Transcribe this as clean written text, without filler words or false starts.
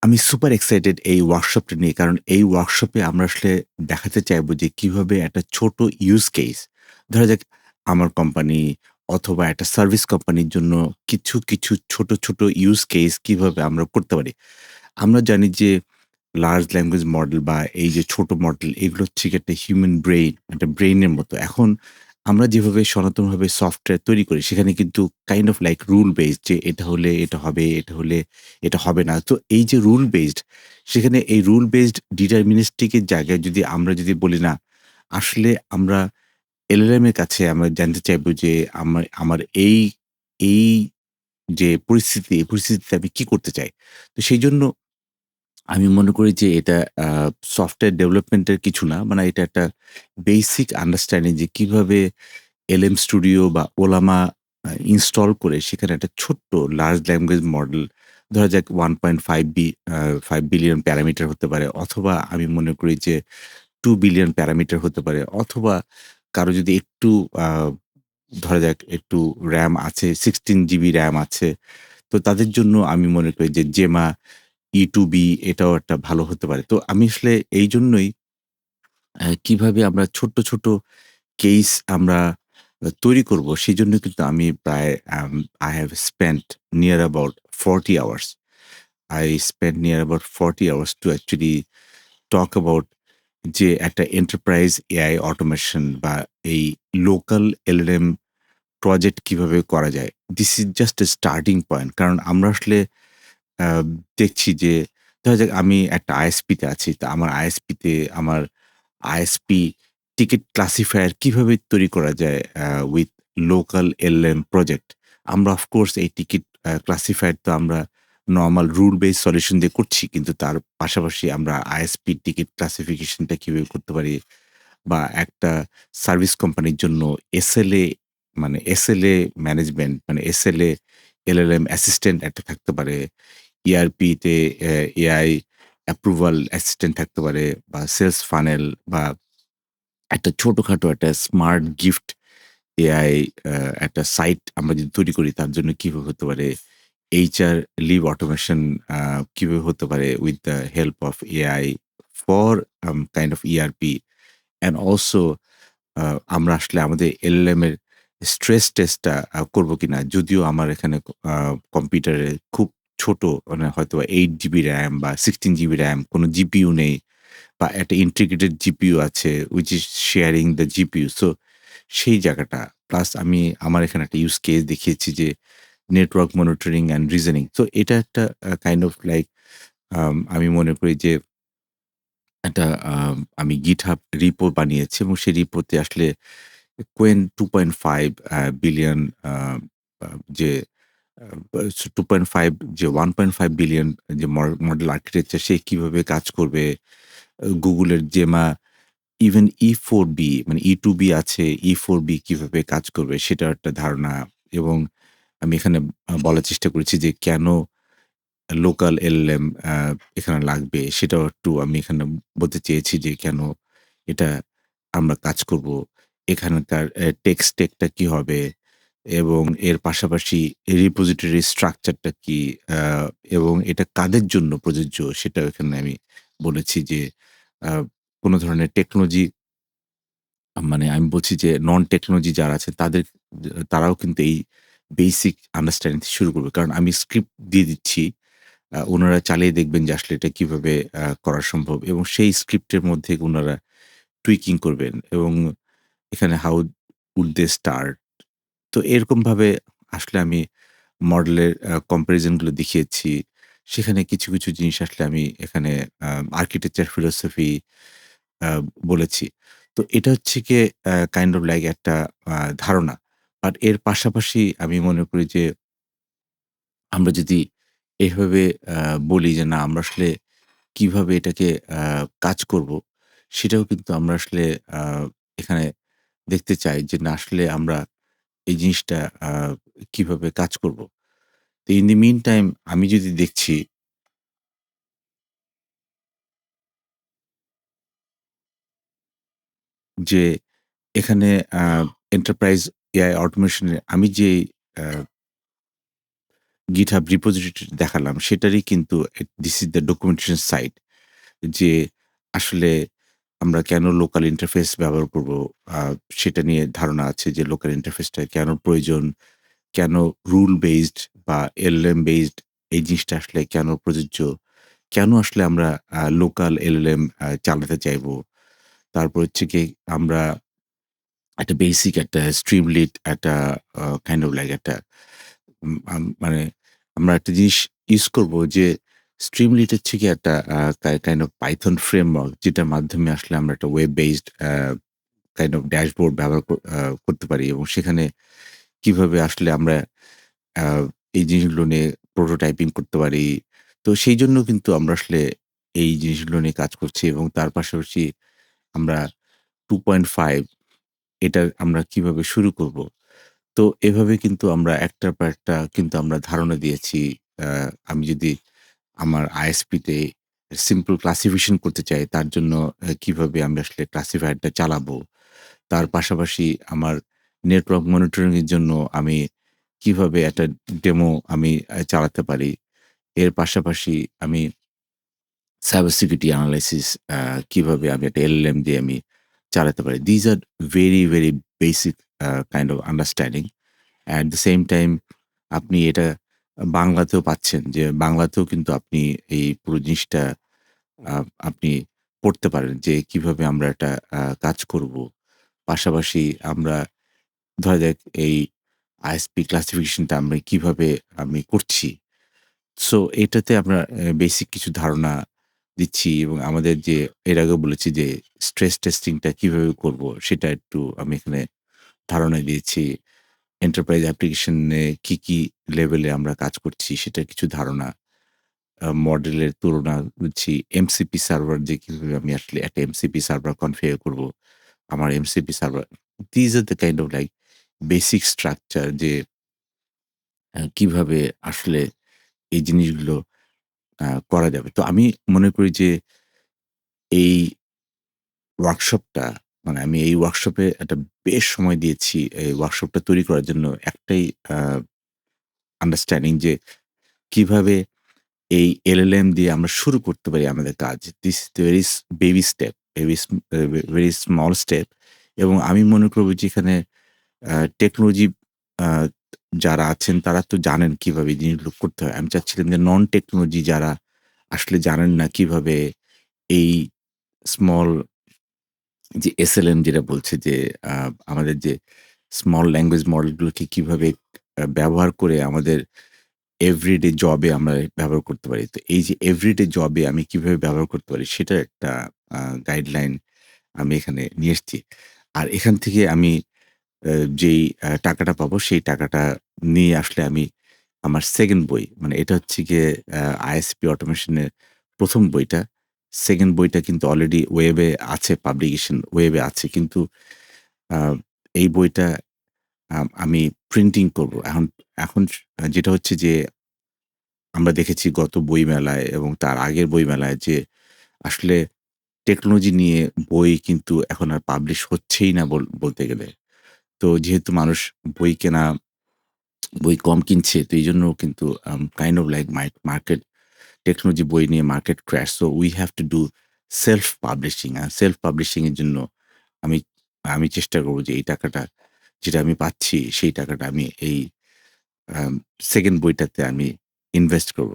আমি super excited এই ওয়ার্কশপটা নিয়ে। কারণ এই ওয়ার্কশপে আমরা আসলে দেখাতে চাইবো যে কিভাবে একটা ছোট ইউজ কেস, ধরা যাক আমার কোম্পানি অথবা একটা সার্ভিস কোম্পানির জন্য কিছু ছোট ইউজ কেস কিভাবে আমরা করতে পারি। আমরা জানি যে লার্জ ল্যাঙ্গুয়েজ মডেল বা এই যে ছোট মডেল এগুলো হচ্ছে গিয়ে একটা হিউম্যান ব্রেইন, একটা ব্রেইনের মতো। এখন আমরা যেভাবে সনাতনভাবে সফটওয়্যার তৈরি করি সেখানে কিন্তু kind of like rule based যে এটা হলে এটা হবে, এটা হলে এটা হবে না। তো এই যে রুল বেসড সেখানে এই রুল বেসড ডিটারমিনিস্টিক এর জায়গায় যদি আমরা যদি বলি না, আসলে আমরা এলএলএম এর কাছে আমরা জানতে চাইবো যে আমার এই যে পরিস্থিতি, এই পরিস্থিতিতে আমি কি করতে চাই? তো সেইজন্য আমি মনে করি যে এটা আ সফটওয়্যার ডেভেলপমেন্ট এর কিছু না। মানে এটা একটা বেসিক আন্ডারস্ট্যান্ডিং যে কিভাবে এলএম স্টুডিও বা ওলামা ইনস্টল করে সেখানে একটা ছোট্ট লার্জ ল্যাঙ্গুয়েজ মডেল ধরা যাক 1.5 5 বিলিয়ন প্যারামিটার হতে পারে, অথবা আমি মনে করি যে 2 বিলিয়ন প্যারামিটার হতে পারে, অথবা কারো যদি একটু আ ধরা যাক একটু র‍্যাম আছে, 16 জিবি র‍্যাম আছে। তো তাদের জন্য আমি মনে করি যে জেমা E2B এটাও একটা ভালো হতে পারে। তো আমি আসলে এইজন্যই কিভাবে আমরা ছোট্ট কেস আমরা তৈরি করব সেজন্য কিন্তু আমি প্রায় I have spent near about 40 hours. I spent near about 40 hours to actually talk about যে একটা এন্টারপ্রাইজ এআই অটোমেশন বা এই লোকাল এলএলএম প্রজেক্ট কিভাবে করা যায়। This is just a starting point. কারণ আমরা আসলে আ দেখছি যে ধরা যাক আমি একটা আইএসপি তে আছি। তো আমার আইএসপি তে আমার আইএসপি টিকেট ক্লাসিফায়ার কিভাবে তৈরি করা যায় উইথ লোকাল এলএলএম প্রজেক্ট। আমরা অফ কোর্স এই টিকেট ক্লাসিফায়ার তো আমরা নরমাল রুল বেস সলিউশন দিয়ে করছি। কিন্তু তার পাশাপাশি আমরা আইএসপি টিকেট ক্লাসিফিকেশন টা কিভাবে করতে পারি, বা একটা সার্ভিস কোম্পানির জন্য এসএলএ মানে এসএলএ ম্যানেজমেন্ট মানে এসএলএ এলএলএম অ্যাসিস্ট্যান্ট একটা থাকতে পারে। ইআরপি তে এআই অ্যাপ্রুভাল অ্যাসিস্ট্যান্ট থাকতে পারে, বা সেলস ফানেল, বা একটা ছোটখাটো একটা স্মার্ট গিফট এআই আ একটা সাইট আমরা যদি তৈরি করি তার জন্য কিভাবে হতে পারে? এইচআর লিভ অটোমেশন আ কিভাবে হতে পারে with the help of AI for kind of ERP, and also a আমরা আসলে আমাদের এলএলএম এর স্ট্রেস টেস্টটা করব কিনা? যদিও আমার এখানে আ কম্পিউটারে খুব ছোট মানে হয়তোবা 8 জিবি র‍্যাম বা 16 জিবি র‍্যাম, কোনো জিপিইউ নেই, বা একটা ইন্টিগ্রেটেড জিপিইউ আছে which is sharing the GPU. So সেই জায়গাটা প্লাস আমি আমার এখানে একটা ইউজ কেস দেখিয়েছি যে network monitoring and reasoning. So এটা একটা কাইন্ড অফ লাইক আমি মনে করি যে একটা আমি GitHub রিপো বানিয়েছি এবং সেই রিপোতে আসলে Qwen 2.5 বিলিয়ন আ আ যে আ 2.5 যে 1.5 বিলিয়ন যে মডেল আর্কিটেকচার সে কিভাবে কাজ করবে, Google এর জেমা ইভেন E4B মানে E2B আছে, E4B কিভাবে কাজ করবে সেটার একটা ধারণা, এবং আমি এখানে বলার চেষ্টা করেছি যে কেন লোকাল এলএলএম এখানে লাগবে সেটাও একটু আমি এখানে বলতে চেয়েছি যে কেন এটা আমরা কাজ করব। এখানকার টেক স্টেকটা কি হবে, এবং এর পাশাপাশি রিপোজিটরি স্ট্রাকচারটা কি, আ এবং এটা কাদের জন্য প্রযোজ্য সেটাও এখানে আমি বলেছি যে আ কোন ধরনের টেকনোলজি মানে আমি বলছি যে নন টেকনোলজি যারা আছে তারাও কিন্তু এই বেসিক আন্ডারস্ট্যান্ডিং থেকে শুরু করবে। কারণ আমি স্ক্রিপ্ট দিয়ে দিচ্ছি। উনারা চালিয়ে দেখবেন যে আসলে এটা কিভাবে করা সম্ভব, এবং সেই স্ক্রিপ্টের মধ্যে উনারা টুইকিং করবেন, এবং এখানে হাউ উড দে স্টার্ট। তো এরকমভাবে আসলে আমি মডেলের কম্প্যারিজন গুলো দেখিয়েছি। সেখানে কিছু জিনিস আসলে আমি এখানে আর্কিটেকচার ফিলোসফি আ বলেছি। তো এটা হচ্ছে গিয়ে কাইন্ড অফ লাইক একটা ধারণা। বাট এর পাশাপাশি আমি মনে করি যে আমরা যদি এভাবে আ বলি যে না আমরা আসলে কিভাবে এটাকে আ কাজ করব, সেটাও কিন্তু আমরা আসলে আ এখানে দেখতে চাই যে না আসলে আমরা এই জিনিসটা কিভাবে কাজ করব। তো ইন দি মিন টাইম আমি যদি দেখছি যে এখানে আ এন্টারপ্রাইজ এআই অটোমেশন এ আমি যে আ GitHub repository দেখালাম সেটারই কিন্তু this is the documentation site যে আসলে আমরা কেন লোকাল ইন্টারফেস ব্যবহার করব, আ সেটা নিয়ে ধারণা আছে যে লোকাল ইন্টারফেসটা কেন প্রয়োজন, কেন রুল বেসড বা এলএলএম বেসড এই জিনিসটা আসলে কেন প্রযোজ্য, কেন আসলে আমরা লোকাল এলএলএম চালাতে চাইবো। তারপর হচ্ছে গিয়ে আমরা একটা বেসিক একটা স্ট্রিমলিট একটা কাইন্ড অফ লাইক একটা মানে আমরা একটা জিনিস ইউজ করব যে স্ট্রিমলিট হচ্ছে গিয়ে একটা কাইন্ড অফ পাইথন ফ্রেমওয়ার্ক যেটার মাধ্যমে আসলে আমরা একটা web based kind of dashboard ব্যবহার করতে পারি এবং সেখানে কিভাবে আসলে আমরা আ এই জিনিসগুলো নিয়ে প্রোটোটাইপিং করতে পারি। তো সেইজন্য কিন্তু আমরা আসলে এই জিনিসগুলো নিয়ে কাজ করছি এবং তার পাশাপাশি আমরা 2.5 এটা আমরা কিভাবে শুরু করব। তো এভাবে কিন্তু আমরা একটার পর একটা কিন্তু আমরা ধারণা দিয়েছি। আ আমি যদি আমার আইএসপিতে সিম্পল ক্লাসিফিকেশন করতে চাই, তার জন্য কিভাবে আমি আসলে ক্লাসিফায়ারটা চালাবো। তার পাশাপাশি আমার নেটওয়ার্ক মনিটরিং এর জন্য আমি কিভাবে একটা ডেমো আমি চালাতে পারি। এর পাশাপাশি আমি সাইবার সিকিউরিটি অ্যানালাইসিস কিভাবে আমি একটা এলএলএম দিয়ে আমি চালাতে পারি। These are very, very basic kind of understanding. At the same time আপনি এটা বাংলাতেও পাচ্ছেন যে বাংলাতেও কিন্তু আপনি এই পুরো জিনিসটা আ আপনি পড়তে পারেন যে কিভাবে আমরা একটা কাজ করব। পাশাপাশি আমরা ধরা যাক এই আইএসপি ক্লাসিফিকেশনটা আমরা কিভাবে আমি করছি। সো এটাতে আমরা বেসিক কিছু ধারণা দিচ্ছি এবং আমাদের যে এর আগেও বলেছি যে স্ট্রেস টেস্টিংটা কিভাবে করব সেটা একটু আমি এখানে ধারণা দিয়েছি। এন্টারপ্রাইজ অ্যাপ্লিকেশন এ কি লেভেলে আমরা কাজ করছি সেটার কিছু ধারণা। মডেলের তুলনা বুঝছি। এমসিপি সার্ভার যে কিভাবে আমি আসলে একটা এমসিপি সার্ভার কনফিগার করব। আমার MCP server these are the kind of like basic structure যে কিভাবে আসলে এই জিনিসগুলো করা যাবে। তো আমি মনে করি যে এই ওয়ার্কশপটা মানে আমি এই ওয়ার্কশপে একটা বেশ সময় দিয়েছি। এই ওয়ার্কশপটা তৈরি করার জন্য একটাই আ আন্ডারস্ট্যান্ডিং যে কিভাবে এই এলএলএম দিয়ে আমরা শুরু করতে পারি আমাদের কাজ। This very baby step, very small step এবং আমি মনে করব যে এখানে টেকনোলজি আ যারা আছেন তারা তো জানেন কিভাবে এই জিনিসগুলো করতে হয়। আমি চাচ্ছিলাম যে নন টেকনোলজি যারা আসলে জানেন না কিভাবে এই স্মল যে এসএলএম যেটা বলছে যে আ আমাদের যে স্মল ল্যাঙ্গুয়েজ মডেলগুলোকে কিভাবে ব্যবহার করে আমাদের এভরিডে জবে আমরা ব্যবহার করতে পারি। তো এই যে এভরিডে জবে আমি কিভাবে ব্যবহার করতে পারি সেটার একটা আ গাইডলাইন আমি এখানে নিয়ে এসেছি। আর এখান থেকে আমি যেই টাকাটা পাবো সেই টাকাটা নিয়ে আসলে আমি আমার 2nd বই মানে এটা হচ্ছে গিয়ে আইএসপি অটোমেশন এর ১ম বইটা। 2nd বইটা কিন্তু অলরেডি ওয়েবে আছে পাবলিকেশন ওয়েবে আছে। কিন্তু আ এই বইটা আমি প্রিন্টিং করব। এখন এখন যেটা হচ্ছে যে আমরা দেখেছি গত বইমেলায় এবং তার আগের বইমেলায় যে আসলে টেকনোলজি নিয়ে বই কিন্তু এখন আর পাবলিশ হচ্ছেই না বলতে গেলে। তো যেহেতু মানুষ বই কেনা বই কম কিনছে তো এইজন্য কিন্তু kind of like market technology বই নিয়ে market crash. So we have to do self publishing. Self publishing এর জন্য আমি আমি চেষ্টা করব যে এই টাকাটা যেটা আমি পাচ্ছি সেই টাকাটা আমি এই আম 2nd বইটাতে আমি ইনভেস্ট করব।